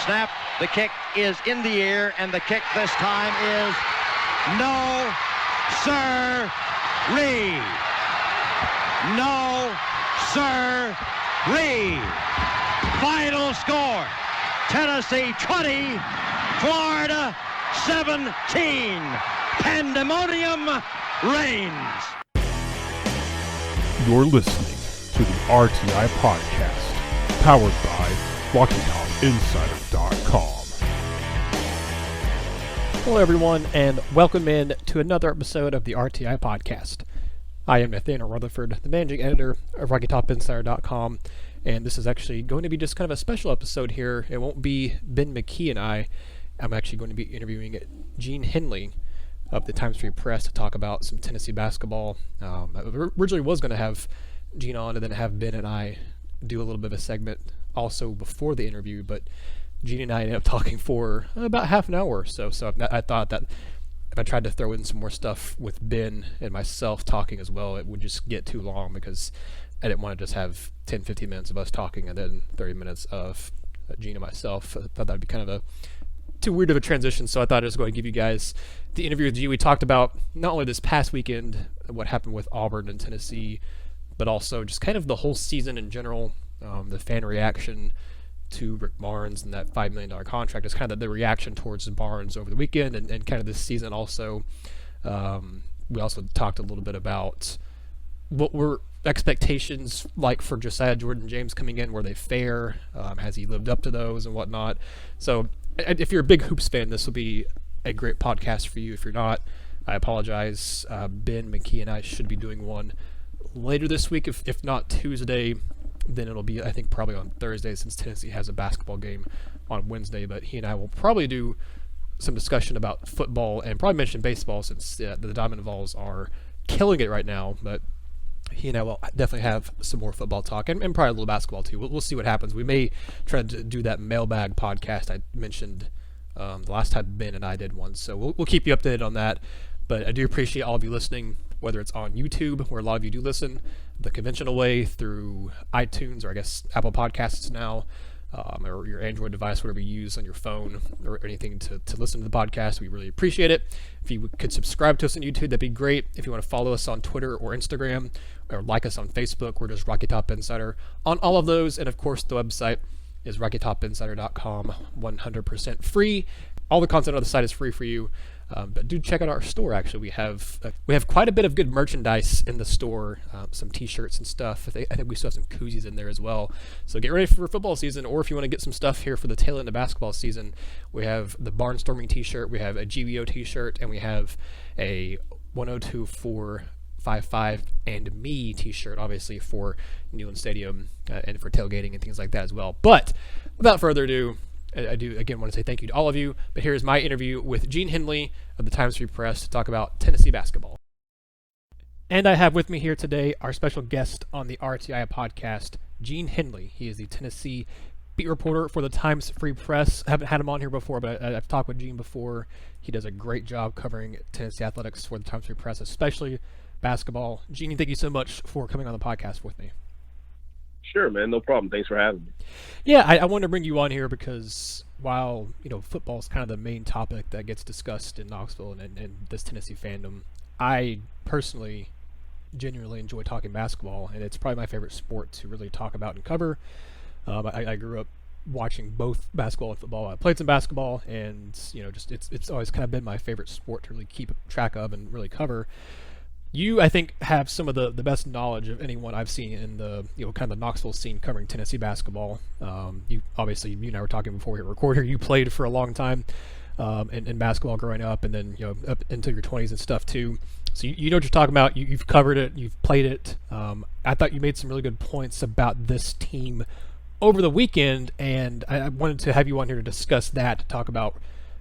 snap. The kick is in the air, and the kick this time is no, sir-ree. No, sir-ree. Final score, Tennessee 20, Florida 17. Pandemonium reigns. You're listening to the RTI Podcast, powered by RockyTopInsider.com. Hello everyone, and welcome in to another episode of the RTI Podcast. I am Nathaniel Rutherford, the managing editor of RockyTopInsider.com, and this is actually going to be just kind of a special episode here. It won't be Ben McKee and I'm actually going to be interviewing Gene Henley of the Times Free Press to talk about some Tennessee basketball. I originally was going to have Gene on and then have Ben and I do a little bit of a segment also before the interview, but Gene and I ended up talking for about half an hour or so. So I thought that if I tried to throw in some more stuff with Ben and myself talking as well, it would just get too long because I didn't want to just have 10-15 minutes of us talking and then 30 minutes of Gene and myself. I thought that'd be kind of a too weird of a transition, so I thought I was going to give you guys the interview with Gene. We talked about not only this past weekend, what happened with Auburn and Tennessee, but also just kind of the whole season in general, the fan reaction to Rick Barnes and that $5 million contract is kind of the reaction towards Barnes over the weekend and kind of this season also. We also talked a little bit about what were expectations like for Josiah-Jordan James coming in. Were they fair? Has he lived up to those and whatnot? So if you're a big Hoops fan, this will be a great podcast for you. If you're not, I apologize. Ben McKee and I should be doing one later this week. If not Tuesday, then it'll be, I think, probably on Thursday since Tennessee has a basketball game on Wednesday. But he and I will probably do some discussion about football and probably mention baseball since the Diamond Vols are killing it right now. But he and I will definitely have some more football talk and probably a little basketball too. We'll see what happens. We may try to do that mailbag podcast I mentioned the last time Ben and I did one. So we'll keep you updated on that. But I do appreciate all of you listening, whether it's on YouTube, where a lot of you do listen, the conventional way through iTunes, or I guess Apple Podcasts now, or your Android device, whatever you use on your phone or anything to listen to the podcast. We really appreciate it. If you could subscribe to us on YouTube, that'd be great. If you want to follow us on Twitter or Instagram, or like us on Facebook, we're just Rocky Top Insider on all of those. And of course, the website is RockyTopInsider.com, 100% free. All the content on the site is free for you. But do check out our store. Actually, we have quite a bit of good merchandise in the store. Some T-shirts and stuff. I think we still have some koozies in there as well. So get ready for football season, or if you want to get some stuff here for the tail end of basketball season, we have the Barnstorming T-shirt, we have a GBO T-shirt, and we have a 102-455 and me T-shirt, obviously for Neyland Stadium and for tailgating and things like that as well. But without further ado, I do again want to say thank you to all of you, but here's my interview with Gene Henley of the Times Free Press to talk about Tennessee basketball. And I have with me here today our special guest on the RTI Podcast, Gene Henley. He is the Tennessee beat reporter for the Times Free Press. I haven't had him on here before, but I've talked with Gene before. He does a great job covering Tennessee athletics for the Times Free Press, especially basketball. Gene, thank you so much for coming on the podcast with me. Sure, man. No problem. Thanks for having me. Yeah, I wanted to bring you on here because while, football is kind of the main topic that gets discussed in Knoxville and this Tennessee fandom, I personally genuinely enjoy talking basketball, and it's probably my favorite sport to really talk about and cover. I grew up watching both basketball and football. I played some basketball, and it's always kind of been my favorite sport to really keep track of and really cover. You, I think, have some of the best knowledge of anyone I've seen in the kind of the Knoxville scene covering Tennessee basketball. You and I were talking before we hit record here. You played for a long time in basketball growing up, and then up into your 20s and stuff too. So you know what you're talking about. You've covered it. You've played it. I thought you made some really good points about this team over the weekend, and I wanted to have you on here to discuss that, to talk about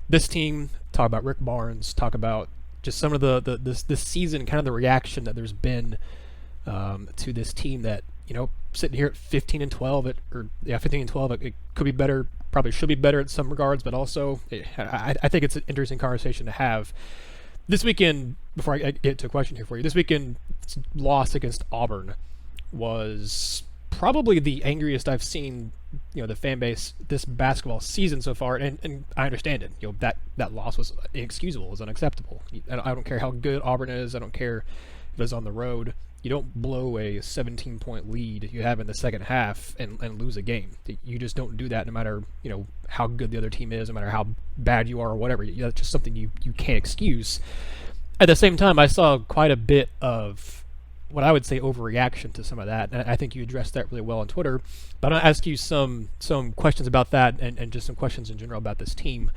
this team, talk about Rick Barnes, talk about just some of this season, kind of the reaction that there's been to this team that, sitting here at 15-12, it could be better, probably should be better in some regards, but also I think it's an interesting conversation to have. This weekend, before I get to a question here for you, this weekend's loss against Auburn was probably the angriest I've seen the fan base this basketball season so far, and I understand it. That loss was inexcusable, was unacceptable. I don't care how good Auburn is. I don't care if it's on the road. You don't blow a 17-point lead you have in the second half and lose a game. You just don't do that no matter how good the other team is, no matter how bad you are or whatever. That's just something you can't excuse. At the same time, I saw quite a bit of what I would say overreaction to some of that, and I think you addressed that really well on Twitter. But I'm going to ask you some questions about that and just some questions in general about this team.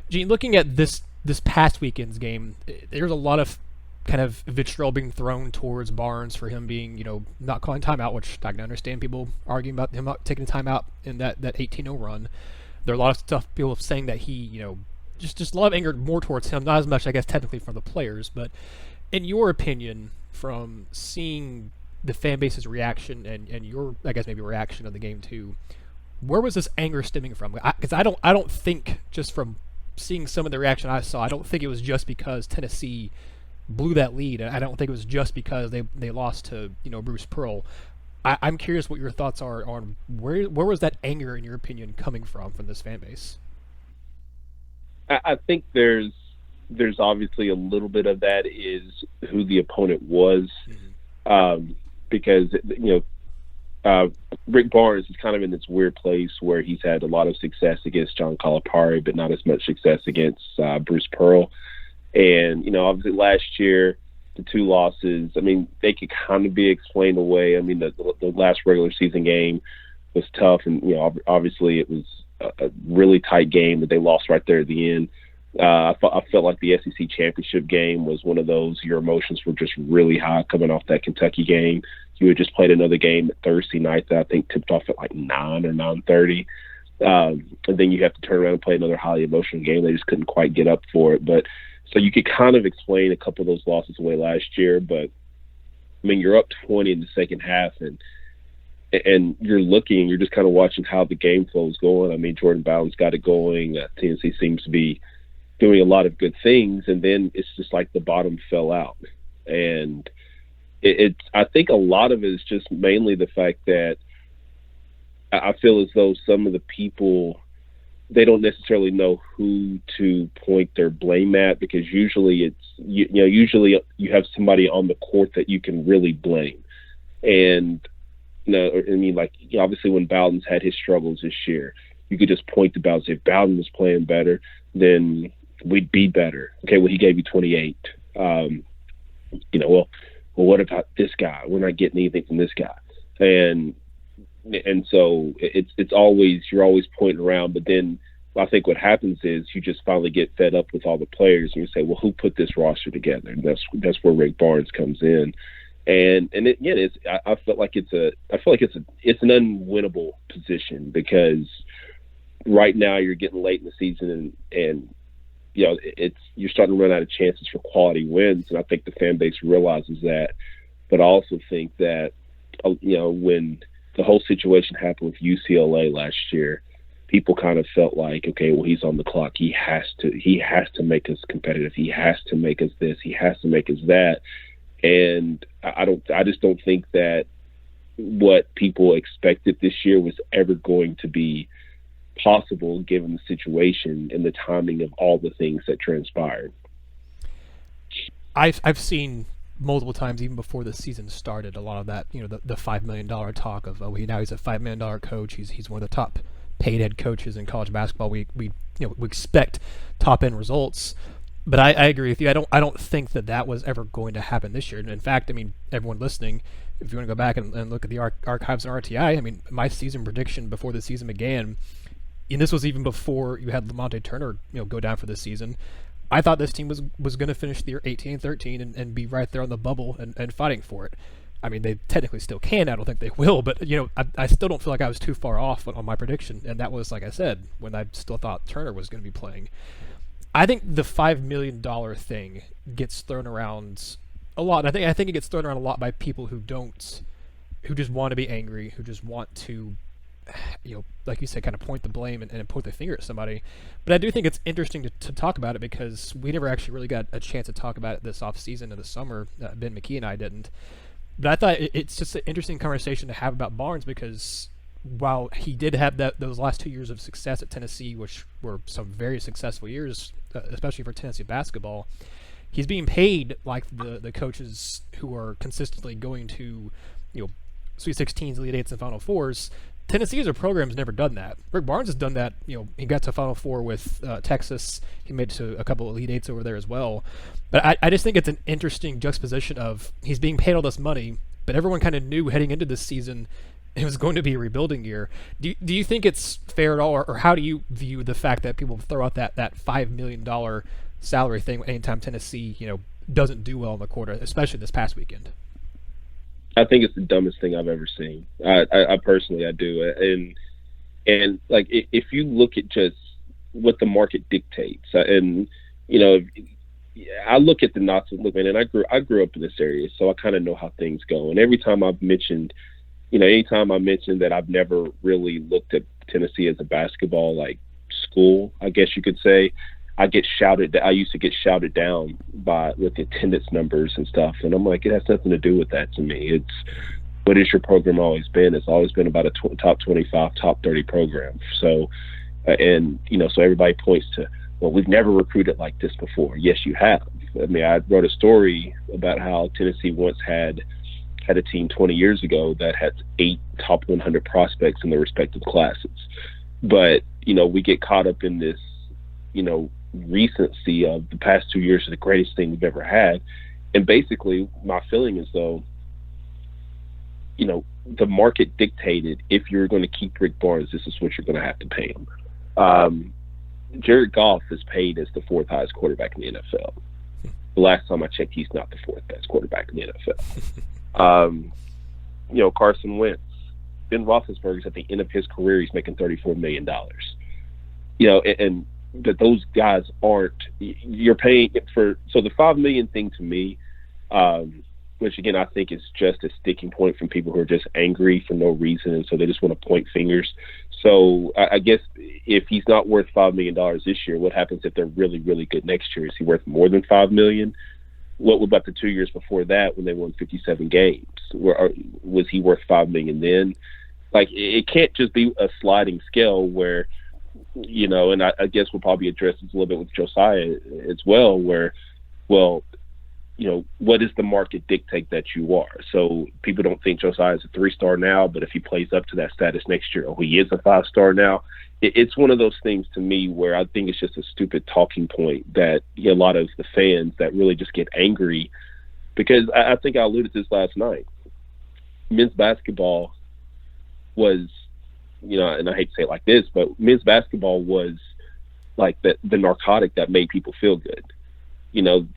Gene, looking at this past weekend's game, there's a lot of kind of vitriol being thrown towards Barnes for him being, not calling timeout, which I can understand people arguing about him not taking a timeout in that 18-0 run. There are a lot of stuff people saying that he, just a lot of anger more towards him, not as much, I guess, technically from the players. But in your opinion, from seeing the fan base's reaction and your, I guess, maybe reaction of the game too, where was this anger stemming from? Because I don't think, just from seeing some of the reaction I saw, I don't think it was just because Tennessee blew that lead. I don't think it was just because they lost to Bruce Pearl. I'm curious what your thoughts are on where was that anger, in your opinion, coming from this fan base? I think there's obviously a little bit of that is who the opponent was, because Rick Barnes is kind of in this weird place where he's had a lot of success against John Calipari, but not as much success against Bruce Pearl. And, obviously last year, the two losses, they could kind of be explained away. The last regular season game was tough, and, obviously it was a really tight game that they lost right there at the end. I felt like the SEC championship game was one of those, your emotions were just really high coming off that Kentucky game. You had just played another game Thursday night that I think tipped off at like 9 or 9:30. And then you have to turn around and play another highly emotional game. They just couldn't quite get up for it. But so you could kind of explain a couple of those losses away last year, but you're up 20 in the second half, and you're just kind of watching how the game flow is going. Jordan Bowden's got it going. Tennessee seems to be doing a lot of good things, and then it's just like the bottom fell out. And I think a lot of it is just mainly the fact that I feel as though some of the people, they don't necessarily know who to point their blame at, because usually it's usually you have somebody on the court that you can really blame. And obviously when Bowden's had his struggles this year, you could just point to Bowden. If Bowden was playing better, then we'd be better. Okay, well, he gave you 28. Well, what about this guy? We're not getting anything from this guy. And so it's always, you're always pointing around, but then I think what happens is you just finally get fed up with all the players, and you say, well, who put this roster together? And that's where Rick Barnes comes in. And I feel like it's an unwinnable position, because right now you're getting late in the season, and you're starting to run out of chances for quality wins, and I think the fan base realizes that. But I also think that when the whole situation happened with UCLA last year, people kind of felt like, okay, well, he's on the clock. He has to make us competitive. He has to make us this. He has to make us that. And I just don't think that what people expected this year was ever going to be possible, given the situation and the timing of all the things that transpired. I've seen multiple times, even before the season started, a lot of that, the $5 million talk of, now he's a $5 million coach. He's one of the top paid head coaches in college basketball. We expect top end results. But I agree with you. I don't think that was ever going to happen this year. And in fact, everyone listening, if you want to go back and look at the archives on RTI, my season prediction before the season began, and this was even before you had Lamonte Turner, go down for this season, I thought this team was going to finish the year 18-13 and be right there on the bubble and fighting for it. They technically still can. I don't think they will, but I still don't feel like I was too far off on my prediction. And that was, like I said, when I still thought Turner was going to be playing. I think the $5 million thing gets thrown around a lot. And I think it gets thrown around a lot by people who just want to be angry, who just want to, like you said, kind of point the blame and point the finger at somebody. But I do think it's interesting to talk about it, because we never actually really got a chance to talk about it this off season in the summer. Ben McKee and I didn't. But I thought it's just an interesting conversation to have about Barnes, because while he did have those last 2 years of success at Tennessee, which were some very successful years, especially for Tennessee basketball, he's being paid like the coaches who are consistently going to, Sweet 16s, Elite 8s, and Final Fours. Tennessee as a program has never done that. Rick Barnes has done that. He got to Final Four with Texas. He made it to a couple of Elite 8s over there as well. But I just think it's an interesting juxtaposition of he's being paid all this money, but everyone kind of knew heading into this season it was going to be a rebuilding year. Do you think it's fair at all, or how do you view the fact that people throw out that $5 million salary thing anytime Tennessee doesn't do well in the quarter, especially this past weekend? I think it's the dumbest thing I've ever seen. I personally, I do. And like, if you look at just what the market dictates, and I look at the knots and look, man, and I grew up in this area, so I kind of know how things go. And every time I've mentioned, anytime I mentioned that I've never really looked at Tennessee as a basketball like school, I guess you could say, I used to get shouted down with the attendance numbers and stuff. And I'm like, it has nothing to do with that to me. It's, what has your program always been? It's always been about a top 25, top 30 program. So, so everybody points to, well, we've never recruited like this before. Yes, you have. I mean, I wrote a story about how Tennessee once had a team 20 years ago that had 8 top 100 prospects in their respective classes. But, we get caught up in this, recency of the past 2 years are the greatest thing we've ever had. And basically my feeling is, though, the market dictated, if you're going to keep Rick Barnes, this is what you're going to have to pay him. Jared Goff is paid as the 4th highest quarterback in the NFL. The last time I checked, he's not the 4th best quarterback in the NFL. Carson Wentz, Ben Roethlisberger's at the end of his career, he's making $34 million. But those guys aren't, you're paying for, so the $5 million thing to me, which again, I think is just a sticking point from people who are just angry for no reason. And so they just want to point fingers. So I guess if he's not worth $5 million this year, what happens if they're really, really good next year? Is he worth more than $5 million? What about the 2 years before that when they won 57 games? Was he worth $5 million then? Like, it can't just be a sliding scale where, and I guess we'll probably address this a little bit with Josiah as well, where, well, what does the market dictate that you are? So people don't think Josiah is a 3-star now, but if he plays up to that status next year, he is a 5-star now. It's one of those things to me where I think it's just a stupid talking point that a lot of the fans that really just get angry, because I think I alluded to this last night. Men's basketball was, and I hate to say it like this, but men's basketball was like the narcotic that made people feel good.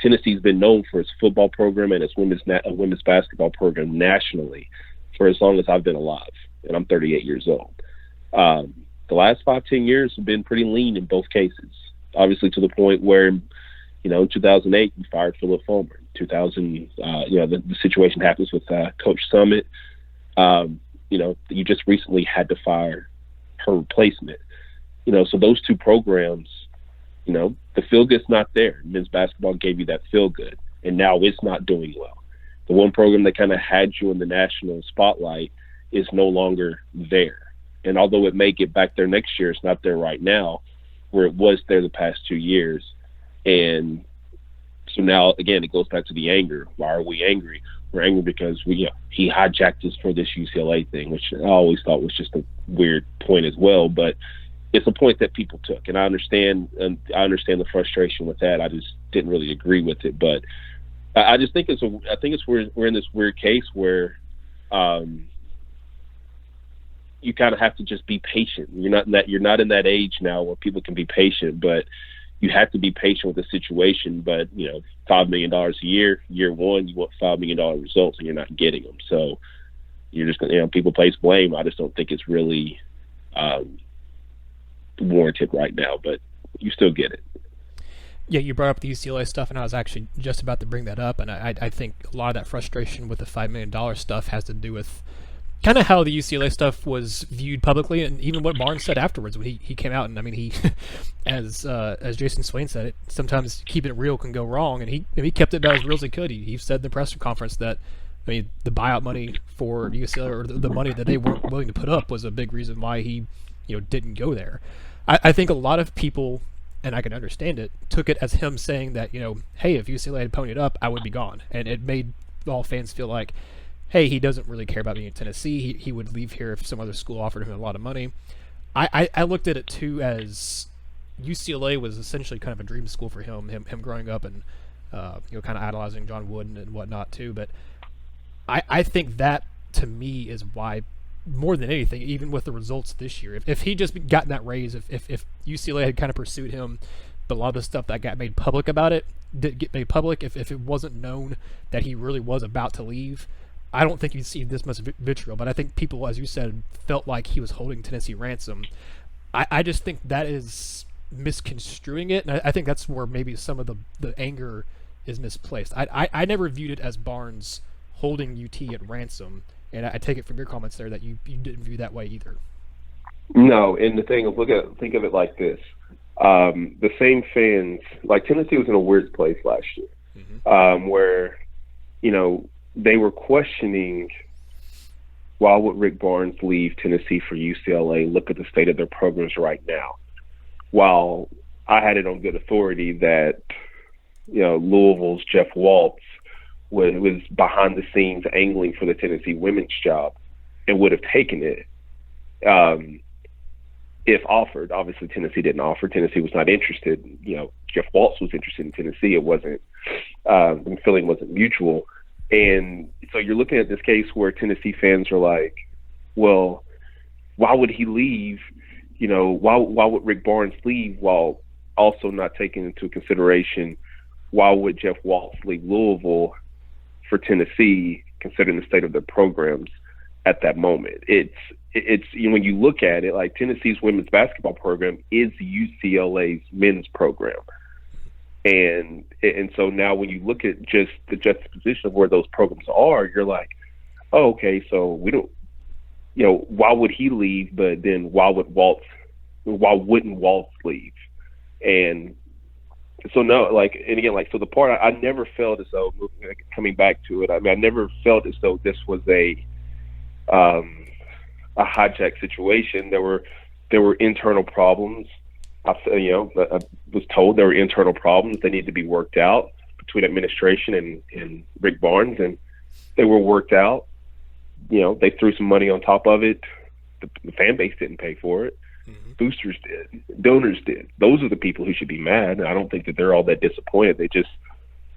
Tennessee's been known for its football program and its women's basketball program nationally for as long as I've been alive, and I'm 38 years old. The last 5-10 years have been pretty lean in both cases, obviously to the point where, in 2008, we fired Philip Fulmer. In 2000, the situation happens with Coach Summit. You just recently had to fire her replacement. So those two programs, the feel good's not there. Men's basketball gave you that feel good, and now it's not doing well. The one program that kind of had you in the national spotlight is no longer there. And although it may get back there next year, it's not there right now, where it was there the past 2 years. And so now, again, it goes back to the anger. Why are we angry? We're angry because he hijacked us for this UCLA thing, which I always thought was just a weird point as well. But it's a point that people took, and I understand the frustration with that. I just didn't really agree with it, but I just think we're in this weird case where you kind of have to just be patient. You're not in that age now where people can be patient, but you have to be patient with the situation. But $5 million a year one, you want $5 million results, and you're not getting them. So you're just people place blame. I just don't think it's really warranted right now, but you still get it. Yeah, you brought up the UCLA stuff, and I was actually just about to bring that up, and I think a lot of that frustration with the $5 million stuff has to do with kind of how the UCLA stuff was viewed publicly, and even what Barnes said afterwards when he came out. And I mean, he, as Jason Swain said, sometimes keeping it real can go wrong, and he kept it about as real as he could. He said in the press conference that I mean, the buyout money for UCLA, or the money that they weren't willing to put up, was a big reason why he, didn't go there. I think a lot of people, and I can understand it, took it as him saying that, hey, if UCLA had ponied up, I would be gone. And it made all fans feel like, hey, he doesn't really care about being in Tennessee. He would leave here if some other school offered him a lot of money. I looked at it, too, as UCLA was essentially kind of a dream school for him growing up and, kind of idolizing John Wooden and whatnot, too. But I think that, to me, is why, more than anything, even with the results this year, if he just gotten that raise, if UCLA had kind of pursued him, but a lot of the stuff that got made public about it didn't get made public, if it wasn't known that he really was about to leave, I don't think you'd see this much vitriol. But I think people, as you said, felt like he was holding Tennessee ransom. I just think that is misconstruing it, and I think that's where maybe some of the anger is misplaced. I never viewed it as Barnes holding UT at ransom, and I take it from your comments there that you didn't view that way either. No, and the thing is, think of it like this: the same fans, like Tennessee was in a weird place last year, where they were questioning, why would Rick Barnes leave Tennessee for UCLA? Look at the state of their programs right now. While I had it on good authority that Louisville's Jeff Waltz was behind the scenes angling for the Tennessee women's job and would have taken it if offered. Obviously, Tennessee didn't offer. Tennessee was not interested. Jeff Waltz was interested in Tennessee. It wasn't, the feeling wasn't mutual. And so you're looking at this case where Tennessee fans are like, well, why would he leave? Why would Rick Barnes leave, while also not taking into consideration why would Jeff Waltz leave Louisville for Tennessee, considering the state of their programs at that moment? It's when you look at it, like, Tennessee's women's basketball program is UCLA's men's program. And so now when you look at just the juxtaposition of where those programs are, you're like, oh, okay, so we don't, why would he leave? But then why wouldn't Waltz leave? And so no, and again, so the part I never felt as though, coming back to it, I never felt as though this was a hijack situation. There were internal problems. I was told there were internal problems that need to be worked out between administration and Rick Barnes, and they were worked out. They threw some money on top of it. The fan base didn't pay for it. Mm-hmm. Boosters did. Donors did. Those are the people who should be mad. I don't think that they're all that disappointed.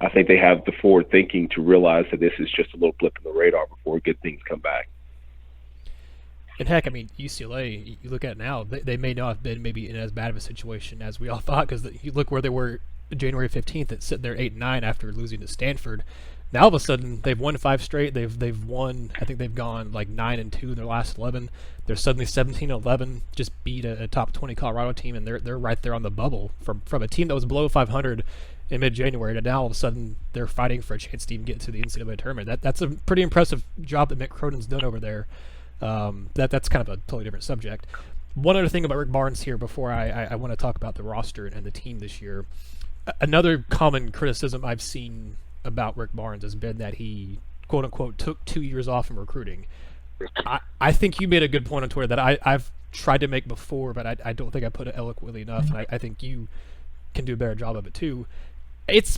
I think they have the forward thinking to realize that this is just a little blip in the radar before good things come back. And heck, UCLA, you look at it now, they may not have been maybe in as bad of a situation as we all thought, because you look where they were January 15th, at sitting there 8-9 after losing to Stanford. Now all of a sudden they've won 5 straight. They've won. I think they've gone like 9-2 in their last 11. They're suddenly 17-11. Just beat a top 20 Colorado team, and they're right there on the bubble from a team that was below 500 in mid-January to now all of a sudden they're fighting for a chance to even get to the NCAA tournament. That's a pretty impressive job that Mick Cronin's done over there. That's kind of a totally different subject. One other thing about Rick Barnes here before I want to talk about the roster and the team this year. Another common criticism I've seen about Rick Barnes has been that he, quote-unquote, took 2 years off from recruiting. I think you made a good point on Twitter that I've tried to make before, but I don't think I put it eloquently enough, and I think you can do a better job of it too. It's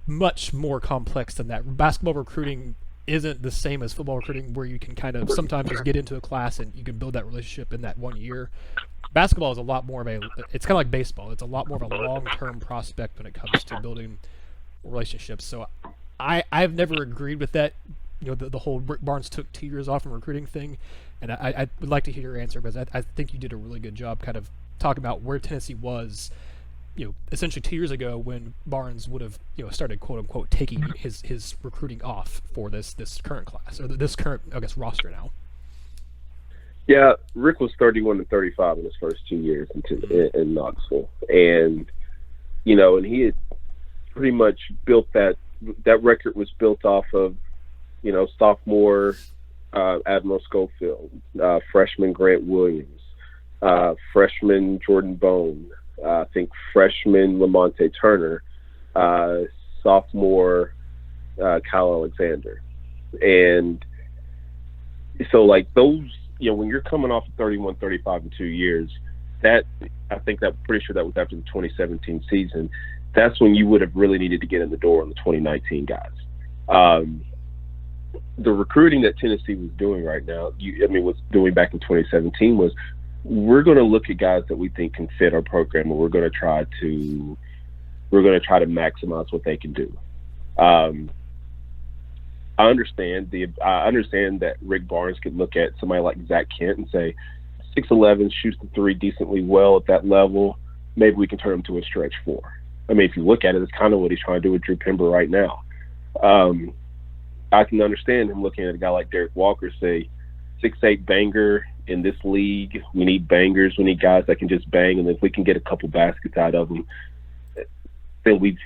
much more complex than that. Basketball recruiting isn't the same as football recruiting, where you can kind of sometimes just get into a class and you can build that relationship in that 1 year. Basketball is a lot more of it's kind of like baseball. It's a lot more of a long-term prospect when it comes to building relationships. So I've never agreed with that, the whole Rick Barnes took 2 years off from recruiting thing. And I would like to hear your answer, because I think you did a really good job kind of talking about where Tennessee was, essentially 2 years ago, when Barnes would have, started, quote unquote, taking his recruiting off for this current class, or this current, I guess, roster now. Yeah, Rick was 31-35 in his first 2 years in Knoxville, and and he had pretty much built that record was built off of, sophomore Admiral Schofield, freshman Grant Williams, freshman Jordan Bone, I think freshman Lamonte Turner, sophomore Kyle Alexander. And so, like, those, when you're coming off of 31, 35 in 2 years, that, I think that, pretty sure that was after the 2017 season, that's when you would have really needed to get in the door on the 2019 guys. The recruiting that Tennessee was doing right now, was doing back in 2017, was we're going to look at guys that we think can fit our program, and we're going to try to maximize what they can do. I understand that Rick Barnes could look at somebody like Zach Kent and say, 6'11", shoots the three decently well at that level. Maybe we can turn him to a stretch four. If you look at it, it's kind of what he's trying to do with Drew Pember right now. I can understand him looking at a guy like Derek Walker, say, 6'8" banger in this league. We need bangers. We need guys that can just bang, and if we can get a couple baskets out of them, then we've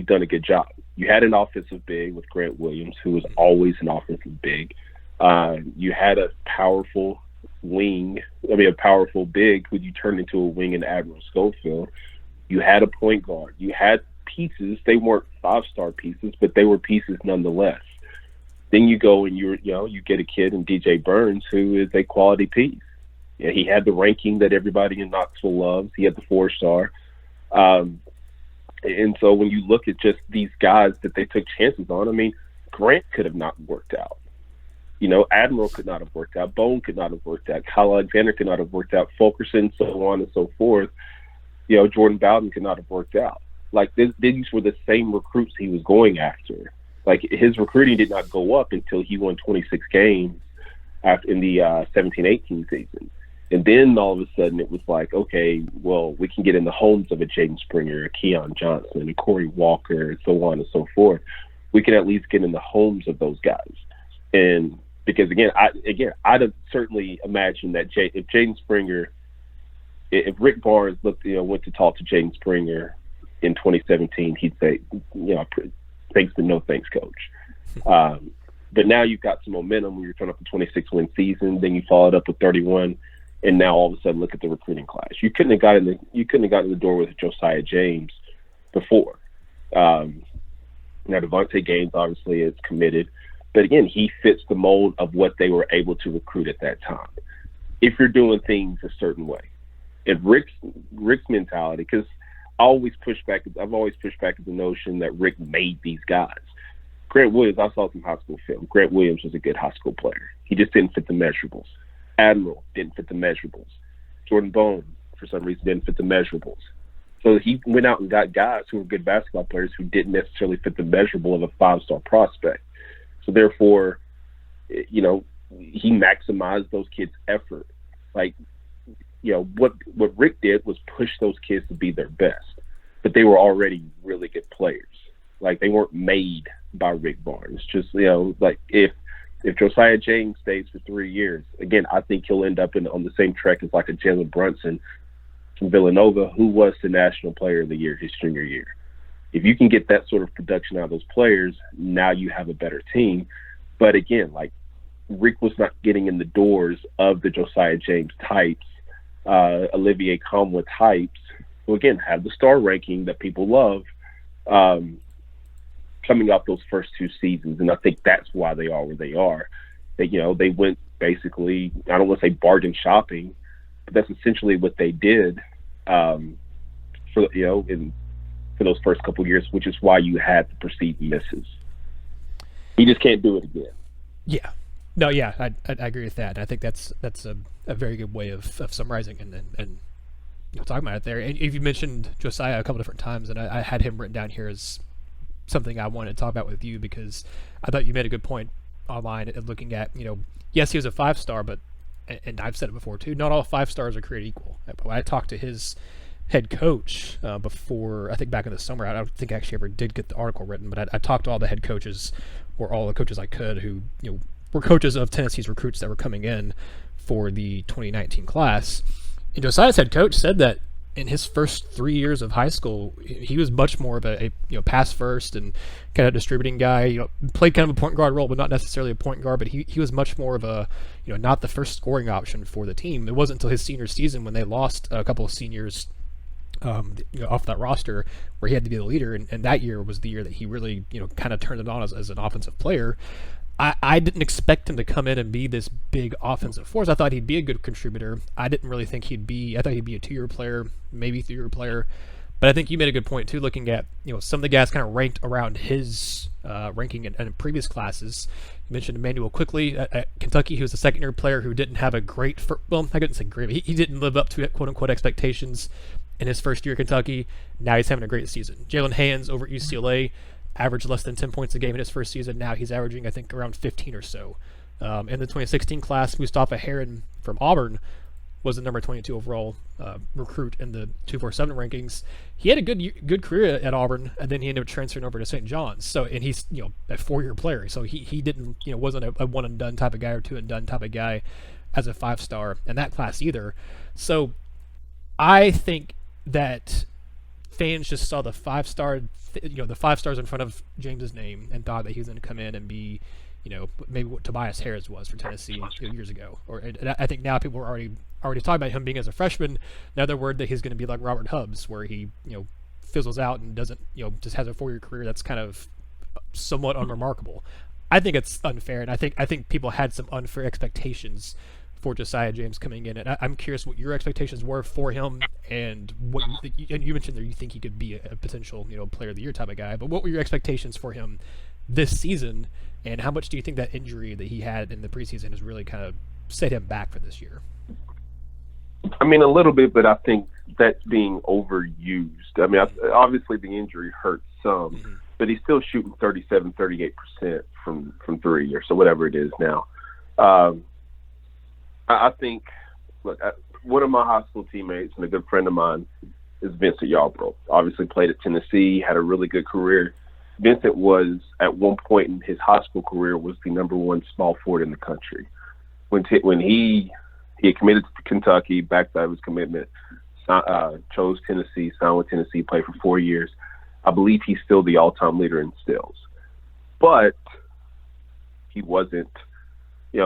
done a good job. You had an offensive big with Grant Williams, who was always an offensive big. You had a powerful big who you turned into a wing in Admiral Schofield. You had a point guard. You had pieces. They weren't 5-star pieces, but they were pieces nonetheless. Then you go and you get a kid in DJ Burns who is a quality piece. Yeah, he had the ranking that everybody in Knoxville loves. He had the 4-star. And so when you look at just these guys that they took chances on, Grant could have not worked out. Admiral could not have worked out. Bone could not have worked out. Kyle Alexander could not have worked out. Fulkerson, so on and so forth. Jordan Bowden could not have worked out. Like, these were the same recruits he was going after. Like, his recruiting did not go up until he won 26 games in the 17-18 season. And then all of a sudden it was like, okay, well, we can get in the homes of a Jaden Springer, a Keon Johnson, a Corey Walker, and so on and so forth. We can at least get in the homes of those guys. And because, I'd have certainly imagined that if Jaden Springer, if Rick Barnes went to talk to Jaden Springer in 2017, he'd say, thanks but no thanks, coach. But now you've got some momentum when you're turning up a 26-win season. Then you followed up with 31, and now all of a sudden look at the recruiting class. You couldn't have gotten in the door with Josiah James before. Now Devontae Gaines obviously is committed, but again, he fits the mold of what they were able to recruit at that time. If you're doing things a certain way, and Rick's mentality, because I've always pushed back at the notion that Rick made these guys. Grant Williams, I saw some high school film. Grant Williams was a good high school player. He just didn't fit the measurables. Admiral didn't fit the measurables. Jordan Bone, for some reason, didn't fit the measurables. So he went out and got guys who were good basketball players who didn't necessarily fit the measurable of a 5-star prospect. So therefore, he maximized those kids' effort. Like, what Rick did was push those kids to be their best, but they were already really good players. Like, they weren't made by Rick Barnes. Just, like if Josiah James stays for 3 years, again, I think he'll end up on the same track as like a Jalen Brunson from Villanova, who was the National Player of the Year his junior year. If you can get that sort of production out of those players, now you have a better team. But again, like, Rick was not getting in the doors of the Josiah James types, Olivier Comwa types, who again have the star ranking that people love, coming off those first 2 seasons. And I think that's why they are where they are. They went basically, I don't want to say bargain shopping, but that's essentially what they did for those first couple of years, which is why you had the perceived misses. He just can't do it again. Yeah. No, yeah, I agree with that. I think that's a very good way of summarizing and talking about it there. And you mentioned Josiah a couple different times, and I had him written down here as something I wanted to talk about with you, because I thought you made a good point online at looking at, yes, he was a 5-star, but, and I've said it before too, not all 5-stars are created equal. When I talked to his head coach before, I think back in the summer, I don't think I actually ever did get the article written, but I talked to all the head coaches, or all the coaches I could, who were coaches of Tennessee's recruits that were coming in for the 2019 class. And Josiah's head coach said that in his first 3 years of high school, he was much more of a pass first and kind of distributing guy. Played kind of a point guard role, but not necessarily a point guard. But he was much more of a not the first scoring option for the team. It wasn't until his senior season, when they lost a couple of seniors off that roster, where he had to be the leader. And that year was the year that he really kind of turned it on as an offensive player. I didn't expect him to come in and be this big offensive force. I thought he'd be a good contributor. I didn't really think I thought he'd be a 2-year player, maybe 3-year player. But I think you made a good point too, looking at some of the guys kind of ranked around his ranking in previous classes. You mentioned Emmanuel quickly at Kentucky. He was a second-year player who didn't have a great, I couldn't say great, but he didn't live up to quote-unquote expectations in his first year at Kentucky. Now he's having a great season. Jalen Hands over at UCLA averaged less than 10 points a game in his first season. Now he's averaging, I think, around 15 or so. In the 2016 class, Mustafa Heron from Auburn was the number 22 overall recruit in the 247 rankings. He had a good career at Auburn, and then he ended up transferring over to St. John's. So, and he's a 4-year player, so he didn't wasn't a one and done type of guy or 2 and done type of guy as a 5-star in that class either. So, I think that fans just saw the 5-star, the 5 stars in front of James's name and thought that he was going to come in and be, maybe what Tobias Harris was for Tennessee years ago. And I think now people are already talking about him being as a freshman. Another word that he's going to be like Robert Hubbs, where he fizzles out and doesn't just has a 4-year career that's kind of somewhat unremarkable. I think it's unfair, and I think people had some unfair expectations for Josiah James coming in, and I'm curious what your expectations were for him, and what and you mentioned that you think he could be a potential player of the year type of guy. But what were your expectations for him this season, and how much do you think that injury that he had in the preseason has really kind of set him back for this year? I mean, a little bit, but I think that's being overused. I mean, obviously the injury hurts some, but he's still shooting 38% from 3 or so, whatever it is now. I think, look, one of my high school teammates and a good friend of mine is Vincent Yarbrough. Obviously played at Tennessee, had a really good career. Vincent was, at one point in his high school career, was the number 1 small forward in the country. When he had committed to Kentucky, backed out of his commitment, chose Tennessee, signed with Tennessee, played for 4 years. I believe he's still the all-time leader in steals. But he wasn't.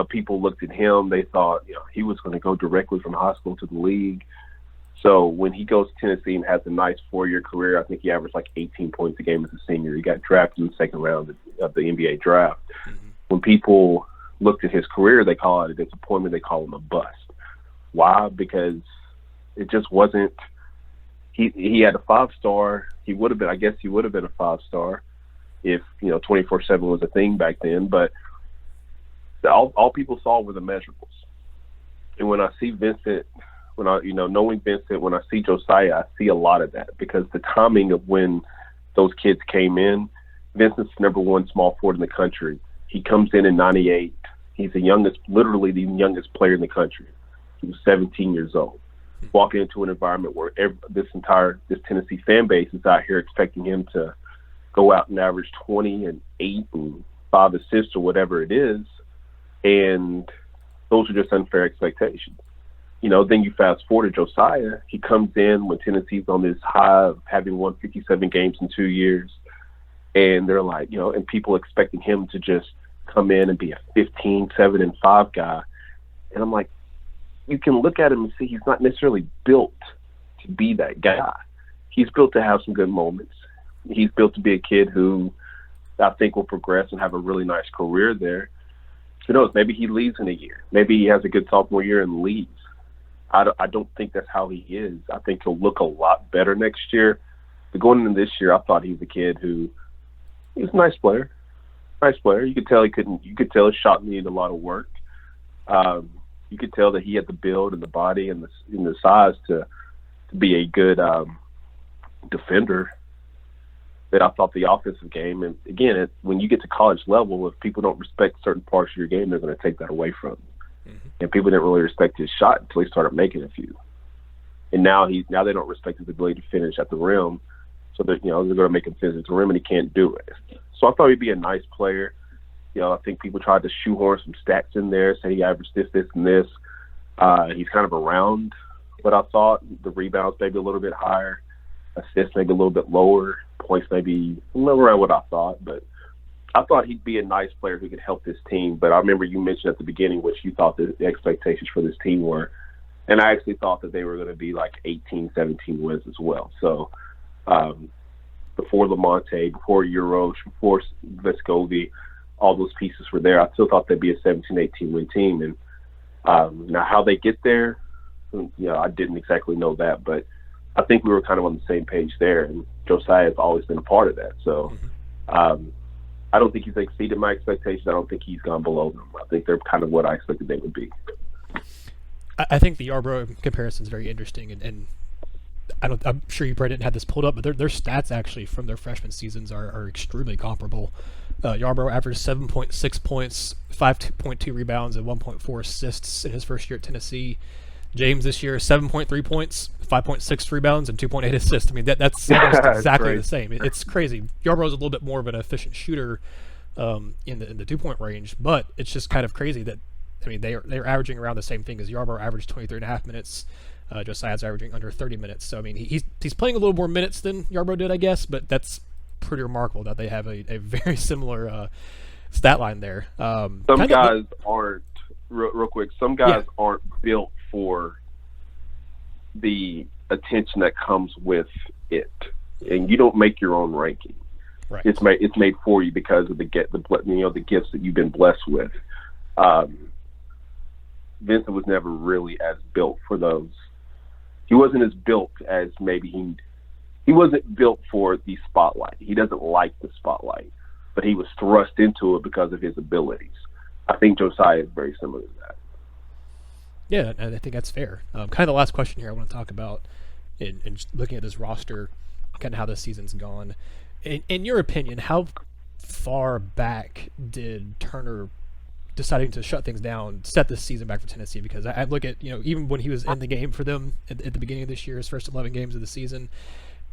People looked at him, they thought, he was going to go directly from high school to the league. So when he goes to Tennessee and has a nice 4-year career, I think he averaged like 18 points a game as a senior. He got drafted in the second round of the NBA draft. When people looked at his career, they call it a disappointment. They call him a bust. Why? Because it just wasn't. He had a 5-star. He would have been a 5-star if 24/7 was a thing back then. But all people saw were the measurables. And when I see Vincent, knowing Vincent, when I see Josiah, I see a lot of that, because the timing of when those kids came in, Vincent's number 1 small forward in the country. He comes in 98. He's literally the youngest player in the country. He was 17 years old. Walking into an environment where this Tennessee fan base is out here expecting him to go out and average 20 and 8 and 5 assists or whatever it is. And those are just unfair expectations. Then you fast forward to Josiah. He comes in when Tennessee's on this high of having won 57 games in 2 years. And they're like, and people expecting him to just come in and be a 15, 7, and 5 guy. And I'm like, you can look at him and see he's not necessarily built to be that guy. He's built to have some good moments. He's built to be a kid who I think will progress and have a really nice career there. Who knows? Maybe he leaves in a year. Maybe he has a good sophomore year and leaves. I don't think that's how he is. I think he'll look a lot better next year. But going into this year, I thought he was a kid who he was a nice player. Nice player. You could tell his shot needed a lot of work. You could tell that he had the build and the body and the size to be a good defender. That I thought the offensive game, and again, when you get to college level, if people don't respect certain parts of your game, they're going to take that away from you. And people didn't really respect his shot until he started making a few. And now they don't respect his ability to finish at the rim, so that they're going to make him finish at the rim, and he can't do it. So I thought he'd be a nice player. I think people tried to shoehorn some stats in there, say he averaged this, and this. He's kind of around what I thought. The rebounds maybe a little bit higher, assists maybe a little bit lower, points maybe a little around what I thought. But I thought he'd be a nice player who could help this team. But I remember you mentioned at the beginning what you thought the expectations for this team were. And I actually thought that they were going to be like 18, 17 wins as well. So before Lamonte, before Euros, before Vesco, all those pieces were there, I still thought they'd be a 17-18 win team. And now how they get there, I didn't exactly know that, but I think we were kind of on the same page there. And Josiah has always been a part of that. So I don't think he's exceeded my expectations. I don't think he's gone below them. I think they're kind of what I expected they would be. I think the Yarborough comparison is very interesting, and I'm sure you probably didn't have this pulled up, but their stats actually from their freshman seasons are extremely comparable. Yarborough averaged 7.6 points, 5.2 rebounds, and 1.4 assists in his first year at Tennessee. James this year, 7.3 points, 5.6 rebounds, and 2.8 assists. I mean, that's almost exactly the same. It's crazy. Yarborough's a little bit more of an efficient shooter in the 2-point range, but it's just kind of crazy that, I mean, they're averaging around the same thing as Yarborough averaged 23.5 minutes. Josiah's averaging under 30 minutes. So, I mean, he's playing a little more minutes than Yarborough did, I guess, but that's pretty remarkable that they have a very similar stat line there. Some guys aren't, real quick, some guys aren't built for the attention that comes with it. And you don't make your own ranking. Right. It's made for you because of the gifts that you've been blessed with. Vincent was never really as built for those. He wasn't as built as maybe he wasn't built for the spotlight. He doesn't like the spotlight, but he was thrust into it because of his abilities. I think Josiah is very similar to that. Yeah, I think that's fair. Kind of the last question here I want to talk about in looking at this roster, kind of how this season's gone. In your opinion, how far back did Turner deciding to shut things down set this season back for Tennessee? Because I look at, even when he was in the game for them at the beginning of this year, his first 11 games of the season,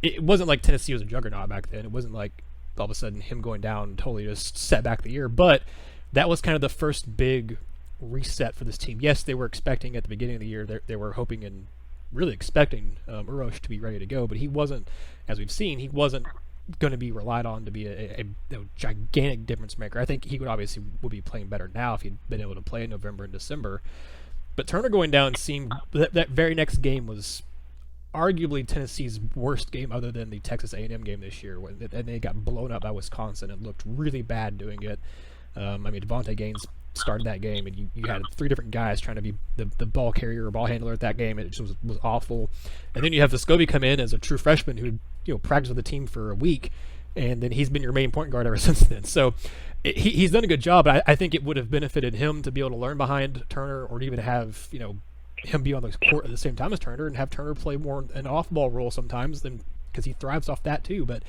it wasn't like Tennessee was a juggernaut back then. It wasn't like all of a sudden him going down totally just set back the year. But that was kind of the first big reset for this team. Yes, they were expecting at the beginning of the year, they were hoping and really expecting Urosh to be ready to go, but he wasn't, as we've seen, he wasn't going to be relied on to be a gigantic difference maker. I think he would be playing better now if he'd been able to play in November and December. But Turner going down seemed that very next game was arguably Tennessee's worst game other than the Texas A&M game this year, and they got blown up by Wisconsin and looked really bad doing it. Devontae Gaines started that game, and you had 3 different guys trying to be the ball carrier or ball handler at that game. It just was awful. And then you have Vesco come in as a true freshman who practiced with the team for a week, and then he's been your main point guard ever since then. So he's done a good job, but I think it would have benefited him to be able to learn behind Turner, or to even have him be on the court at the same time as Turner, and have Turner play more an off-ball role sometimes, because he thrives off that too. But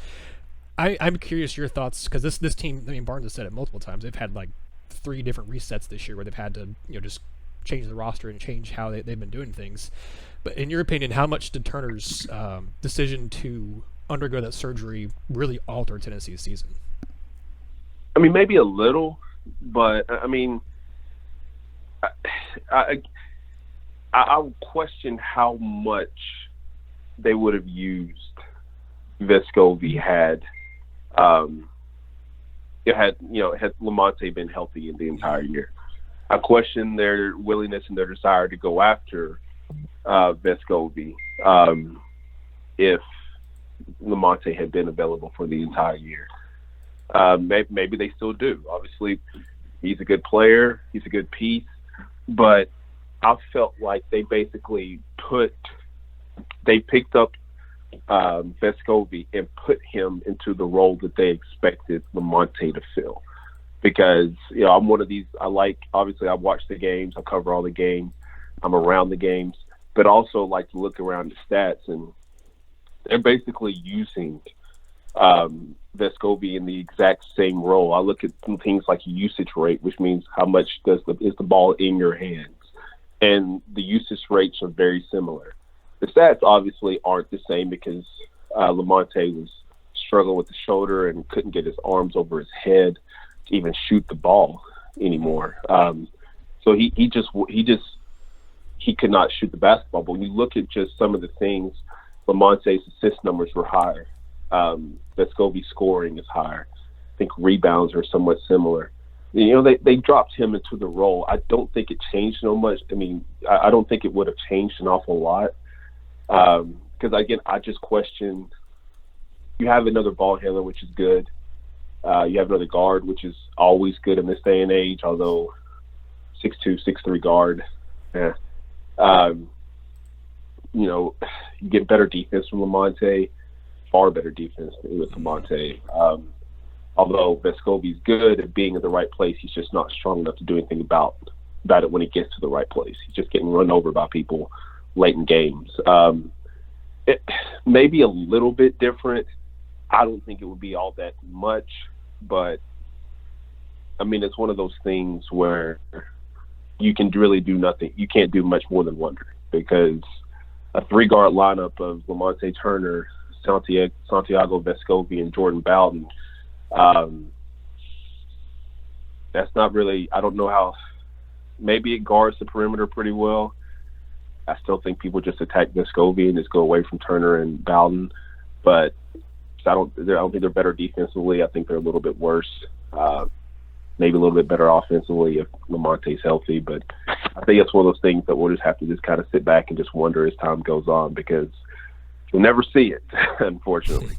I'm curious your thoughts, because this team, Barnes has said it multiple times, they've had like 3 different resets this year where they've had to just change the roster and change how they've been doing things. But in your opinion, how much did Turner's decision to undergo that surgery really alter Tennessee's season? Maybe a little, but I would question how much they would have used Vesco had Lamonte been healthy in the entire year. I question their willingness and their desire to go after Vesco if Lamonte had been available for the entire year. Maybe they still do. Obviously, he's a good player. He's a good piece. But I felt like they basically picked up Vesco and put him into the role that they expected Lamonte to fill. Because, I'm one of these, I watch the games, I cover all the games, I'm around the games, but also like to look around the stats, and they're basically using Vesco in the exact same role. I look at things like usage rate, which means how much is the ball in your hands, and the usage rates are very similar. The stats obviously aren't the same because Lamonte was struggling with the shoulder and couldn't get his arms over his head to even shoot the ball anymore. So he could not shoot the basketball. But when you look at just some of the things, Lamonte's assist numbers were higher. Vescovi's scoring is higher. I think rebounds are somewhat similar. They dropped him into the role. I don't think it changed so much. I don't think it would have changed an awful lot. Because, again, I just question, you have another ball handler, which is good. You have another guard, which is always good in this day and age, although 6'2", 6'3" guard. Yeah. You get better defense from Lamonte, far better defense with Lamonte. Although Vescovi's good at being in the right place, he's just not strong enough to do anything about it when he gets to the right place. He's just getting run over by people late in games. It may be a little bit different. I don't think it would be all that much, but I mean, it's one of those things where you can really do nothing. You can't do much more than wonder, because a 3-guard lineup of Josiah Turner, Santiago Vescovi, and Jordan Bowden, that's not really, I don't know how, maybe it guards the perimeter pretty well. I still think people just attack Vescovi and just go away from Turner and Bowden, but I don't think they're better defensively. I think they're a little bit worse. Maybe a little bit better offensively if Lamonte's healthy, but I think it's one of those things that we'll just have to just kind of sit back and just wonder as time goes on, because you'll never see it, unfortunately.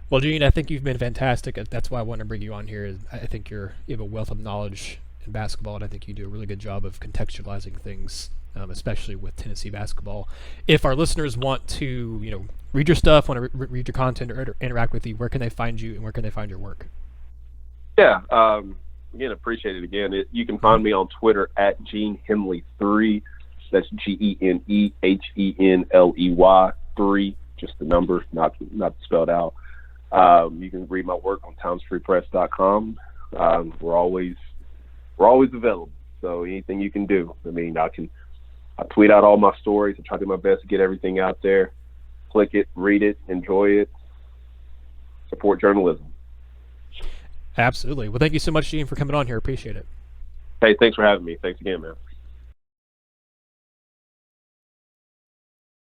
Well, Gene, I think you've been fantastic. That's why I want to bring you on here. I think you have a wealth of knowledge in basketball, and I think you do a really good job of contextualizing things, especially with Tennessee basketball. If our listeners want to, read your stuff, want to read your content, or interact with you, where can they find you and where can they find your work? Yeah, again, appreciate it again. You can find me on Twitter at Gene Henley 3. That's GeneHenley 3, just the number, not spelled out. You can read my work on townsfreepress.com. We're always available. So anything you can do. I mean, I tweet out all my stories. I try to do my best to get everything out there. Click it, read it, enjoy it, support journalism. Absolutely. Well, thank you so much, Gene, for coming on here. Appreciate it. Hey, thanks for having me. Thanks again, man.